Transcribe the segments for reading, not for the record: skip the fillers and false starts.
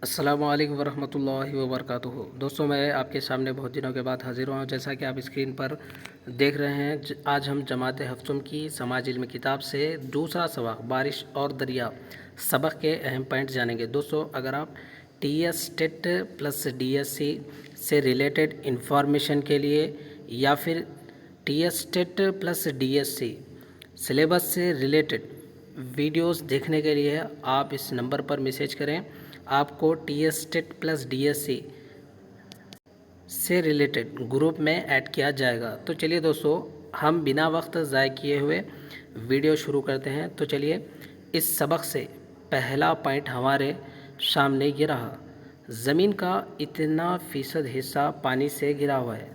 السلام علیکم ورحمۃ اللہ وبرکاتہ۔ دوستوں، میں آپ کے سامنے بہت دنوں کے بعد حاضر ہوا ہوں۔ جیسا کہ آپ اسکرین پر دیکھ رہے ہیں، آج ہم جماعت ہفتم کی سماج علم کتاب سے دوسرا سبق بارش اور دریا سبق کے اہم پوائنٹ جانیں گے۔ دوستوں، اگر آپ T S TET plus D S C سے ریلیٹڈ انفارمیشن کے لیے یا پھر T S TET plus D S C syllabus سے ریلیٹڈ ویڈیوز دیکھنے کے لیے آپ اس نمبر پر میسیج کریں، آپ کو T S TET plus D S C سے ریلیٹڈ گروپ میں ایڈ کیا جائے گا۔ تو چلیے دوستو، ہم بنا وقت ضائع کیے ہوئے ویڈیو شروع کرتے ہیں۔ تو چلیے، اس سبق سے پہلا پوائنٹ ہمارے سامنے یہ رہا: زمین کا اتنا فیصد حصہ پانی سے گھرا ہوا ہے۔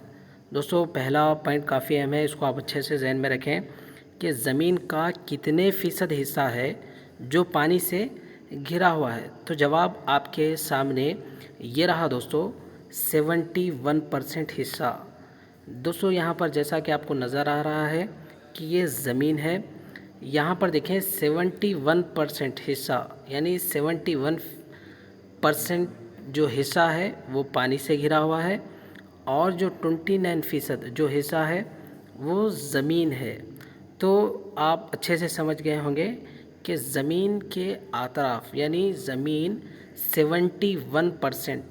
دوستو، پہلا پوائنٹ کافی اہم ہے، اس کو آپ اچھے سے ذہن میں رکھیں کہ زمین کا کتنے فیصد حصہ ہے جو پانی سے گھرا ہوا ہے۔ تو جواب آپ کے سامنے یہ رہا دوستو، 71% حصہ۔ دوستو، یہاں پر جیسا کہ آپ کو نظر آ رہا ہے کہ یہ زمین ہے، یہاں پر دیکھیں 71% حصہ، یعنی 71% جو حصہ ہے وہ پانی سے گھرا ہوا ہے، اور جو 29% جو حصہ ہے وہ زمین ہے۔ تو آپ اچھے سے سمجھ گئے ہوں گے کہ زمین کے اطراف، یعنی زمین 71%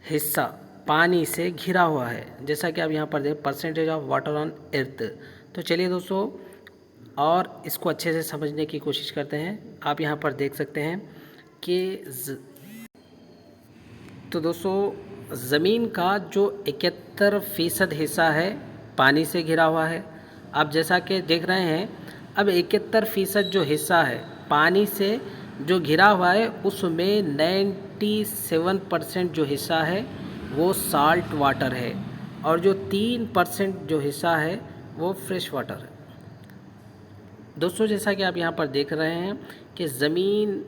حصہ پانی سے گھرا ہوا ہے، جیسا کہ آپ یہاں پر دیکھیں پرسنٹیج آف واٹر آن ارتھ۔ تو چلیے دوستو، اور اس کو اچھے سے سمجھنے کی کوشش کرتے ہیں۔ آپ یہاں پر دیکھ سکتے ہیں کہ تو دوستو، زمین کا جو 71% حصہ ہے پانی سے گھرا ہوا ہے۔ آپ جیسا کہ دیکھ رہے ہیں، اب 71% جو حصہ ہے پانی سے جو گھرا ہوا ہے، اس میں 97% جو حصہ ہے وہ سالٹ واٹر ہے، اور جو 3% جو حصہ ہے وہ فریش واٹر ہے۔ دوستو، جیسا کہ آپ یہاں پر دیکھ رہے ہیں کہ زمین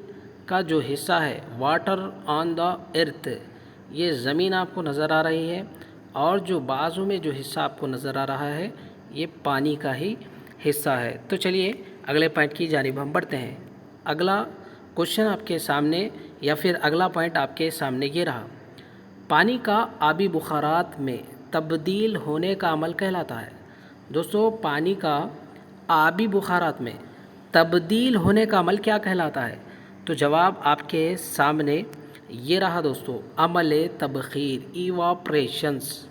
کا جو حصہ ہے واٹر آن دا ارتھ، یہ زمین آپ کو نظر آ رہی ہے، اور جو بازو میں جو حصہ آپ کو نظر آ رہا ہے یہ پانی کا ہی حصہ ہے۔ تو چلیے اگلے پوائنٹ کی جانب ہم بڑھتے ہیں۔ اگلا کوشچن آپ کے سامنے، یا پھر اگلا پوائنٹ آپ کے سامنے یہ رہا: پانی کا آبی بخارات میں تبدیل ہونے کا عمل کہلاتا ہے۔ دوستو، پانی کا آبی بخارات میں تبدیل ہونے کا عمل کیا کہلاتا ہے؟ تو جواب آپ کے سامنے یہ رہا دوستو، عمل تبخیر، ایواپریشنز۔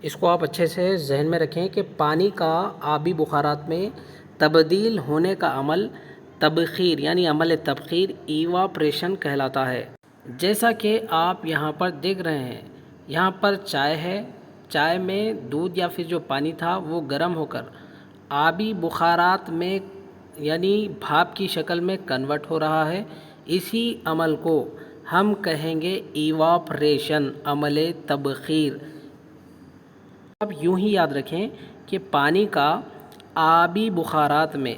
اس کو آپ اچھے سے ذہن میں رکھیں کہ پانی کا آبی بخارات میں تبدیل ہونے کا عمل تبخیر، یعنی عمل تبخیر، ایواپریشن کہلاتا ہے۔ جیسا کہ آپ یہاں پر دیکھ رہے ہیں، یہاں پر چائے ہے، چائے میں دودھ یا پھر جو پانی تھا وہ گرم ہو کر آبی بخارات میں، یعنی بھاپ کی شکل میں کنورٹ ہو رہا ہے۔ اسی عمل کو ہم کہیں گے ایواپریشن، عمل تبخیر۔ آپ یوں ہی یاد رکھیں کہ پانی کا آبی بخارات میں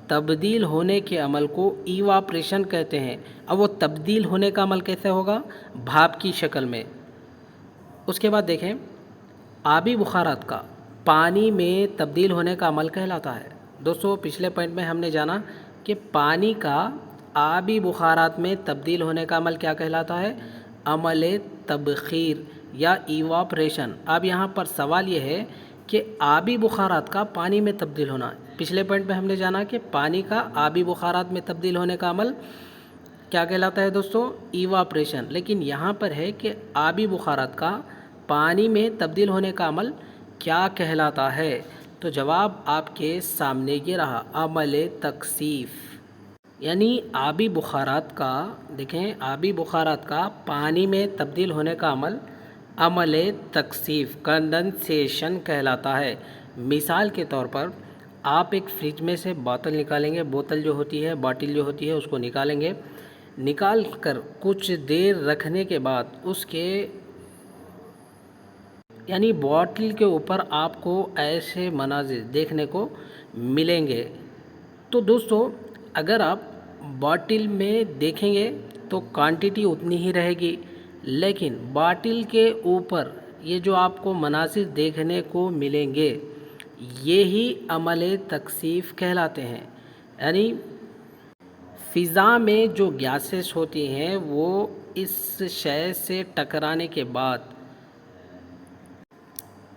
تبدیل ہونے کے عمل کو ایواپریشن کہتے ہیں۔ اب وہ تبدیل ہونے کا عمل کیسے ہوگا؟ بھاپ کی شکل میں۔ اس کے بعد دیکھیں، آبی بخارات کا پانی میں تبدیل ہونے کا عمل کہلاتا ہے۔ دوستو، پچھلے پوائنٹ میں ہم نے جانا کہ پانی کا آبی بخارات میں تبدیل ہونے کا عمل کیا کہلاتا ہے؟ عمل تبخیر یا ایواپریشن۔ اب یہاں پر سوال یہ ہے کہ آبی بخارات کا پانی میں تبدیل ہونا، پچھلے پوائنٹ میں ہم نے جانا کہ پانی کا آبی بخارات میں تبدیل ہونے کا عمل کیا کہلاتا ہے دوستو؟ ایواپریشن۔ لیکن یہاں پر ہے کہ آبی بخارات کا پانی میں تبدیل ہونے کا عمل کیا کہلاتا ہے؟ تو جواب آپ کے سامنے یہ رہا، عمل تکثیف۔ یعنی آبی بخارات کا، دیکھیں، آبی بخارات کا پانی میں تبدیل ہونے کا عمل عمل تکثیف، کنڈنسیشن کہلاتا ہے۔ مثال کے طور پر آپ ایک فریج میں سے بوتل نکالیں گے، بوتل جو ہوتی ہے، باٹل جو ہوتی ہے، اس کو نکالیں گے، نکال کر کچھ دیر رکھنے کے بعد اس کے، یعنی باٹل کے اوپر آپ کو ایسے مناظر دیکھنے کو ملیں گے۔ تو دوستو، اگر آپ باٹل میں دیکھیں گے تو کوانٹٹی اتنی ہی رہے گی، لیکن باٹل کے اوپر یہ جو آپ کو مناظر دیکھنے کو ملیں گے، یہی عمل تکثیف کہلاتے ہیں۔ یعنی فضا میں جو گیسز ہوتی ہیں وہ اس شے سے ٹکرانے کے بعد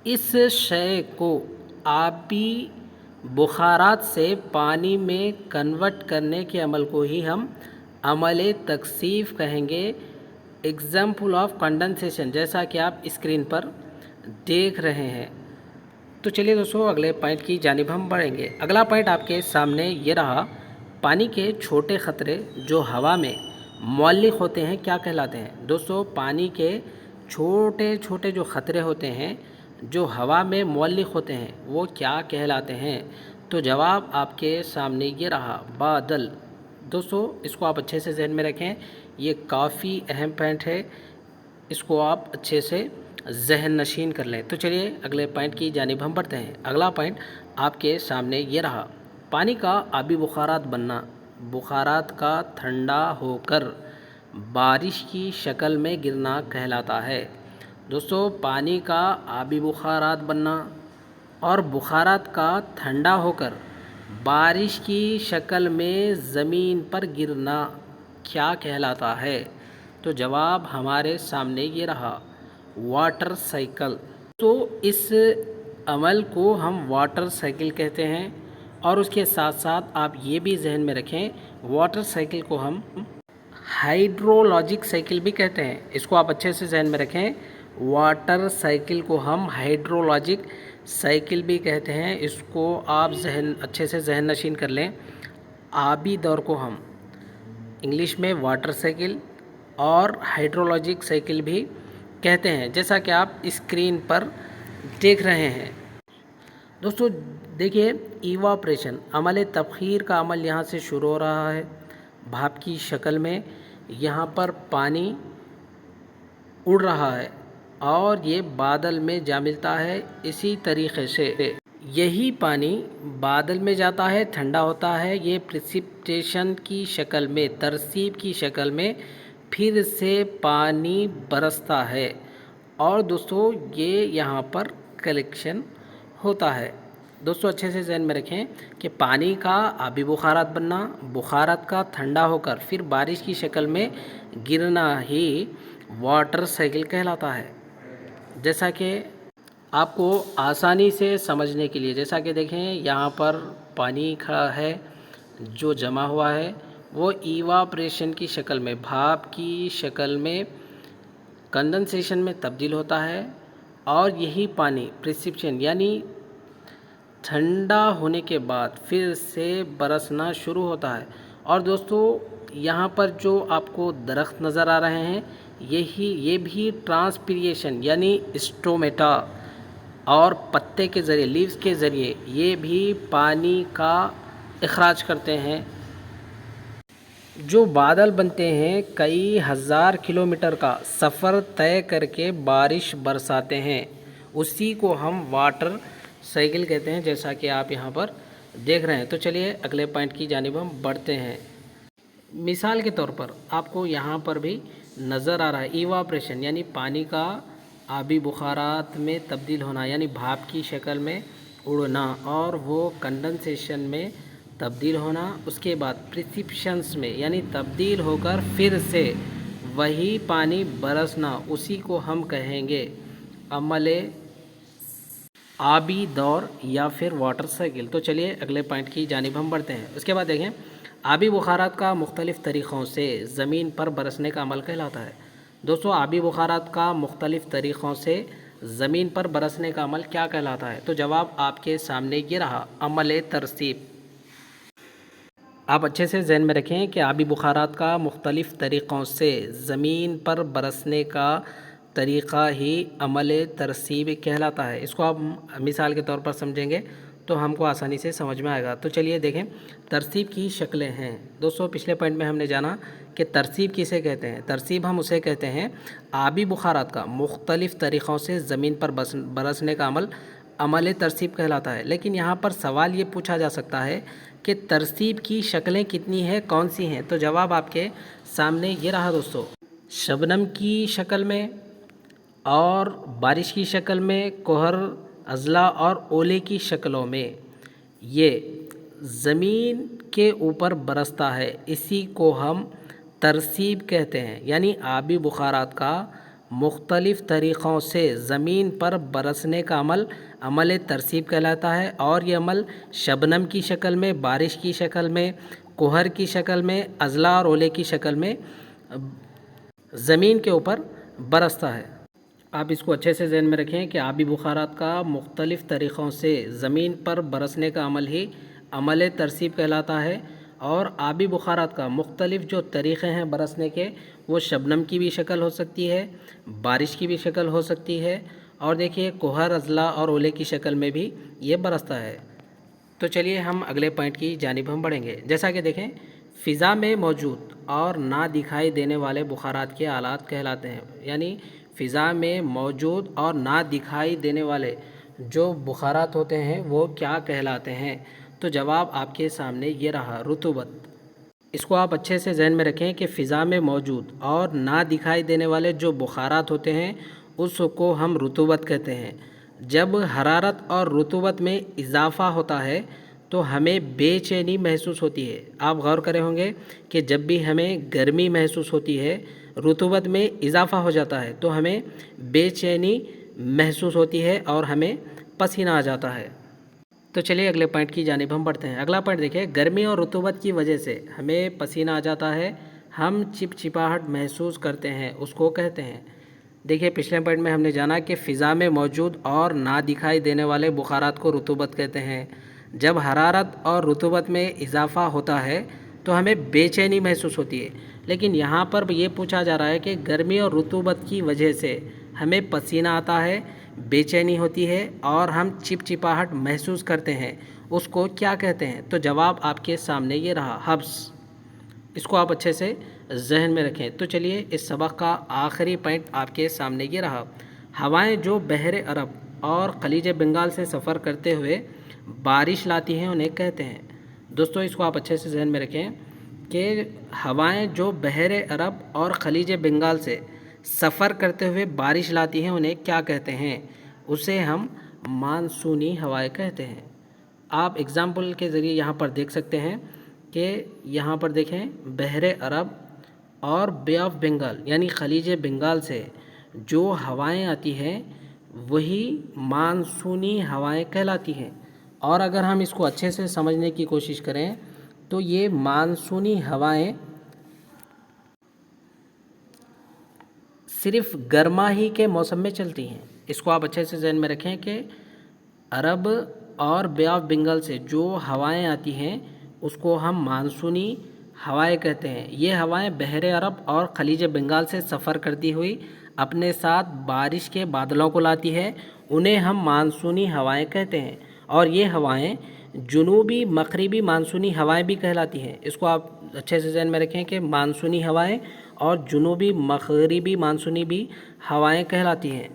اس شے کو آبی بخارات سے پانی میں کنورٹ کرنے کے عمل کو ہی ہم عمل تکثیف کہیں گے۔ ایگزامپل آف کنڈنسیشن جیسا کہ آپ اسکرین پر دیکھ رہے ہیں۔ تو چلیے دوستو اگلے پوائنٹ کی جانب ہم بڑھیں گے۔ اگلا پوائنٹ آپ کے سامنے یہ رہا، پانی کے چھوٹے قطرے جو ہوا میں معلق ہوتے ہیں کیا کہلاتے ہیں؟ دوستو پانی کے چھوٹے چھوٹے جو قطرے ہوتے ہیں جو ہوا میں معلق ہوتے ہیں وہ کیا کہلاتے ہیں؟ تو جواب آپ کے سامنے یہ رہا، بادل۔ دوستو اس کو آپ اچھے سے ذہن میں رکھیں، یہ کافی اہم پوائنٹ ہے، اس کو آپ اچھے سے ذہن نشین کر لیں۔ تو چلیے اگلے پوائنٹ کی جانب ہم بڑھتے ہیں۔ اگلا پوائنٹ آپ کے سامنے یہ رہا، پانی کا آبی بخارات بننا، بخارات کا ٹھنڈا ہو کر بارش کی شکل میں گرنا کہلاتا ہے۔ دوستو پانی کا آبی بخارات بننا اور بخارات کا ٹھنڈا ہو کر بارش کی شکل میں زمین پر گرنا کیا کہلاتا ہے؟ تو جواب ہمارے سامنے یہ رہا، واٹر سائیکل۔ تو اس عمل کو ہم واٹر سائیکل کہتے ہیں، اور اس کے ساتھ ساتھ آپ یہ بھی ذہن میں رکھیں، واٹر سائیکل کو ہم ہائیڈرولوجک سائیکل بھی کہتے ہیں۔ اس کو آپ اچھے سے ذہن میں رکھیں، واٹر سائیکل کو ہم ہائیڈرولوجک سائیکل بھی کہتے ہیں۔ اس کو آپ اچھے سے ذہن نشین کر لیں۔ آبی دور کو ہم انگلش میں واٹر سائیکل اور ہائیڈرولوجک سائیکل بھی کہتے ہیں، جیسا کہ آپ اسکرین پر دیکھ رہے ہیں۔ دوستو دیکھیے، ایواپریشن عمل تبخیر کا عمل یہاں سے شروع ہو رہا ہے بھاپ کی شکل میں۔ یہاں پر پانی اڑ رہا ہے اور یہ بادل میں جا ملتا ہے۔ اسی طریقے سے یہی پانی بادل میں جاتا ہے، ٹھنڈا ہوتا ہے، یہ پریسپٹیشن کی شکل میں، ترسیب کی شکل میں پھر سے پانی برستا ہے، اور دوستو یہ یہاں پر کلیکشن ہوتا ہے۔ دوستو اچھے سے ذہن میں رکھیں کہ پانی کا آبی بخارات بننا، بخارات کا ٹھنڈا ہو کر پھر بارش کی شکل میں گرنا ہی واٹر سائیکل کہلاتا ہے۔ جیسا کہ آپ کو آسانی سے سمجھنے کے لیے، جیسا کہ دیکھیں یہاں پر پانی کھڑا ہے جو جمع ہوا ہے، وہ ایواپریشن کی شکل میں، بھاپ کی شکل میں کنڈنسیشن میں تبدیل ہوتا ہے، اور یہی پانی پریسپشن یعنی ٹھنڈا ہونے کے بعد پھر سے برسنا شروع ہوتا ہے۔ اور دوستو یہاں پر جو آپ کو درخت نظر آ رہے ہیں، یہ بھی ٹرانسپیریشن یعنی اسٹومیٹا اور پتے کے ذریعے، لیوز کے ذریعے یہ بھی پانی کا اخراج کرتے ہیں۔ جو بادل بنتے ہیں کئی ہزار کلومیٹر کا سفر طے کر کے بارش برساتے ہیں، اسی کو ہم واٹر سائیکل کہتے ہیں، جیسا کہ آپ یہاں پر دیکھ رہے ہیں۔ تو چلیے اگلے پوائنٹ کی جانب ہم بڑھتے ہیں۔ مثال کے طور پر آپ کو یہاں پر بھی نظر آ رہا ہے، ایواپریشن یعنی پانی کا آبی بخارات میں تبدیل ہونا، یعنی بھاپ کی شکل میں اڑنا، اور وہ کنڈنسیشن میں تبدیل ہونا، اس کے بعد پریسپشنز میں یعنی تبدیل ہو کر پھر سے وہی پانی برسنا، اسی کو ہم کہیں گے عمل آبی دور یا پھر واٹر سائیکل۔ تو چلیے اگلے پوائنٹ کی جانب ہم بڑھتے ہیں۔ اس کے بعد دیکھیں، آبی بخارات کا مختلف طریقوں سے زمین پر برسنے کا عمل کہلاتا ہے۔ دوستو آبی بخارات کا مختلف طریقوں سے زمین پر برسنے کا عمل کیا کہلاتا ہے؟ تو جواب آپ کے سامنے یہ رہا، عمل ترسیب۔ آپ اچھے سے ذہن میں رکھیں کہ آبی بخارات کا مختلف طریقوں سے زمین پر برسنے کا طریقہ ہی عمل ترسیب کہلاتا ہے۔ اس کو آپ مثال کے طور پر سمجھیں گے تو ہم کو آسانی سے سمجھ میں آئے گا۔ تو چلیے دیکھیں، ترسیب کی شکلیں ہیں۔ دوستو پچھلے پوائنٹ میں ہم نے جانا کہ ترسیب کسے کہتے ہیں۔ ترسیب ہم اسے کہتے ہیں آبی بخارات کا مختلف طریقوں سے زمین پر برسنے کا عمل ترسیب کہلاتا ہے۔ لیکن یہاں پر سوال یہ پوچھا جا سکتا ہے کہ ترسیب کی شکلیں کتنی ہیں، کون سی ہیں؟ تو جواب آپ کے سامنے یہ رہا دوستو، شبنم کی شکل میں اور بارش کی شکل میں، کوہر، اضلاع اور اولے کی شکلوں میں۔ یہ زمین کے اوپر برستا ہے، اسی کو ہم ترسیب کہتے ہیں۔ یعنی آبی بخارات کا مختلف طریقوں سے زمین پر برسنے کا عمل ترسیب کہلاتا ہے، اور یہ عمل شبنم کی شکل میں، بارش کی شکل میں، کہر کی شکل میں، اضلاع اور اولے کی شکل میں زمین کے اوپر برستا ہے۔ آپ اس کو اچھے سے ذہن میں رکھیں کہ آبی بخارات کا مختلف طریقوں سے زمین پر برسنے کا عمل ہی عمل ترسیب کہلاتا ہے، اور آبی بخارات کا مختلف جو طریقے ہیں برسنے کے، وہ شبنم کی بھی شکل ہو سکتی ہے، بارش کی بھی شکل ہو سکتی ہے، اور دیکھیے کہر، اضلاع اور اولے کی شکل میں بھی یہ برستا ہے۔ تو چلیے ہم اگلے پوائنٹ کی جانب ہم بڑھیں گے۔ جیسا کہ دیکھیں، فضا میں موجود اور نہ دکھائی دینے والے بخارات کے آلات کہلاتے ہیں۔ یعنی فضا میں موجود اور نہ دکھائی دینے والے جو بخارات ہوتے ہیں وہ کیا کہلاتے ہیں؟ تو جواب آپ کے سامنے یہ رہا، رطوبت۔ اس کو آپ اچھے سے ذہن میں رکھیں کہ فضا میں موجود اور نہ دکھائی دینے والے جو بخارات ہوتے ہیں اس کو ہم رطوبت کہتے ہیں۔ جب حرارت اور رطوبت میں اضافہ ہوتا ہے تو ہمیں بے چینی محسوس ہوتی ہے۔ آپ غور کرے ہوں گے کہ جب بھی ہمیں گرمی محسوس ہوتی ہے، رطوبت میں اضافہ ہو جاتا ہے تو ہمیں بے چینی محسوس ہوتی ہے اور ہمیں پسینہ آ جاتا ہے۔ تو چلیے اگلے پوائنٹ کی جانب ہم بڑھتے ہیں۔ اگلا پوائنٹ دیکھیں، گرمی اور رطوبت کی وجہ سے ہمیں پسینہ آ جاتا ہے، ہم چپچپاہٹ محسوس کرتے ہیں، اس کو کہتے ہیں۔ دیکھیے پچھلے پوائنٹ میں ہم نے جانا کہ فضا میں موجود اور نہ دکھائی دینے والے بخارات کو رطوبت کہتے ہیں۔ جب حرارت اور رطوبت میں اضافہ ہوتا ہے تو ہمیں بے چینی محسوس ہوتی ہے، لیکن یہاں پر یہ پوچھا جا رہا ہے کہ گرمی اور رطوبت کی وجہ سے ہمیں پسینہ آتا ہے، بے چینی ہوتی ہے اور ہم چپچپاہٹ محسوس کرتے ہیں، اس کو کیا کہتے ہیں؟ تو جواب آپ کے سامنے یہ رہا، حبس۔ اس کو آپ اچھے سے ذہن میں رکھیں۔ تو چلیے اس سبق کا آخری پوائنٹ آپ کے سامنے یہ رہا، ہوائیں جو بحر عرب اور خلیج بنگال سے سفر کرتے ہوئے بارش لاتی ہیں انہیں کہتے ہیں۔ دوستو اس کو آپ اچھے سے ذہن میں رکھیں کہ ہوائیں جو بحر عرب اور خلیج بنگال سے سفر کرتے ہوئے بارش لاتی ہیں انہیں کیا کہتے ہیں؟ اسے ہم مانسونی ہوائیں کہتے ہیں۔ آپ اگزامپل کے ذریعے یہاں پر دیکھ سکتے ہیں کہ یہاں پر دیکھیں، بحر عرب اور بے آف بنگال یعنی خلیج بنگال سے جو ہوائیں آتی ہیں وہی مانسونی ہوائیں کہلاتی ہیں۔ اور اگر ہم اس کو اچھے سے سمجھنے کی کوشش کریں تو یہ مانسونی ہوائیں صرف گرما ہی کے موسم میں چلتی ہیں۔ اس کو آپ اچھے سے ذہن میں رکھیں کہ عرب اور بے آف بنگال سے جو ہوائیں آتی ہیں اس کو ہم مانسونی ہوائیں کہتے ہیں۔ یہ ہوائیں بحر عرب اور خلیج بنگال سے سفر کرتی ہوئی اپنے ساتھ بارش کے بادلوں کو لاتی ہے، انہیں ہم مانسونی ہوائیں کہتے ہیں، اور یہ ہوائیں جنوبی مغربی مانسونی ہوائیں بھی کہلاتی ہیں۔ اس کو آپ اچھے سے ذہن میں رکھیں کہ مانسونی ہوائیں اور جنوبی مغربی مانسونی بھی ہوائیں کہلاتی ہیں۔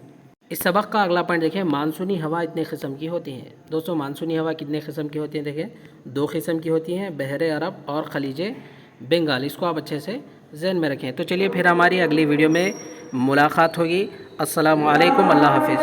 اس سبق کا اگلا پوائنٹ دیکھیں، مانسونی ہوا اتنے قسم کی ہوتی ہیں۔ دوستو مانسونی ہوا کتنے قسم کی ہوتی ہیں؟ دیکھیں 2 قسم کی ہوتی ہیں، بحر عرب اور خلیج بنگال۔ اس کو آپ اچھے سے ذہن میں رکھیں۔ تو چلیے پھر ہماری اگلی ویڈیو میں ملاقات ہوگی۔ السلام علیکم، اللہ حافظ۔